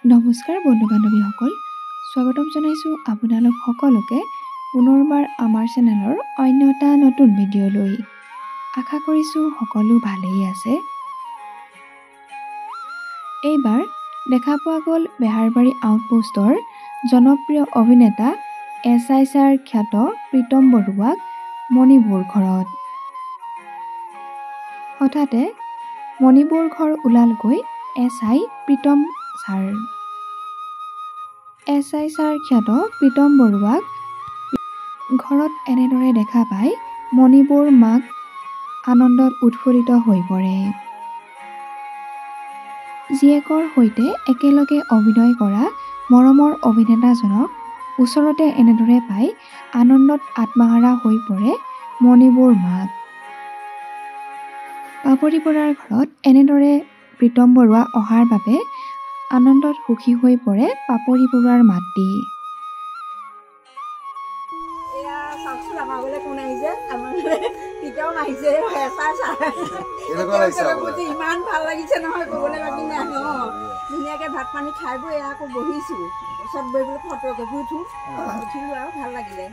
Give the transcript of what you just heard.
নমস্কাৰ বন্ধু-বান্ধৱীসকল, স্বাগতম জনাইছোঁ আপোনালোক সকলোকে পুনৰবাৰ আমাৰ চেনেলৰ অন্য এটা নতুন ভিডিঅ'লৈ। আশা কৰিছোঁ সকলো ভালেই আছে। এইবাৰ দেখা পোৱা গ'ল বেহাৰবাৰী আউটপোষ্টৰ জনপ্ৰিয় অভিনেতা SIৰ খ্যাত প্ৰীতম বৰুৱাক মণিপুৰ ঘৰত। হঠাতে মণিপুৰ ঘৰ ওলালগৈ SI Pritam sir. SI sir খ্যাত প্ৰীতম বৰুৱাক ঘৰত এনেদৰে দেখা পাই মণিপুৰ মাক আনন্দত উৎফুল্লিত হৈ পৰে। জীয়েকৰ সৈতে একেলগে অভিনয় কৰা মৰমৰ অভিনেতাজনক ওচৰতে এনেদৰে পাই আনন্দত আত্মহাৰা হৈ পৰে মণিপুৰ মাক। পাপৰি বৰুৱাৰ ঘৰত এনেদৰে প্ৰীতম বৰুৱা অহাৰ বাবে আনন্দত সুখী হৈ পৰে পাপৰি বৰুৱাৰ মাতৃ। ইমান ভাল লাগিছে নহয় ক'বলৈ বাকী নাই। ধুনীয়াকৈ ভাত পানী খাই বৈ আকৌ বহিছোঁ, ওচৰত বহি পেলাই ফটো কপি উঠিলোঁ আৰু ভাল লাগিলে।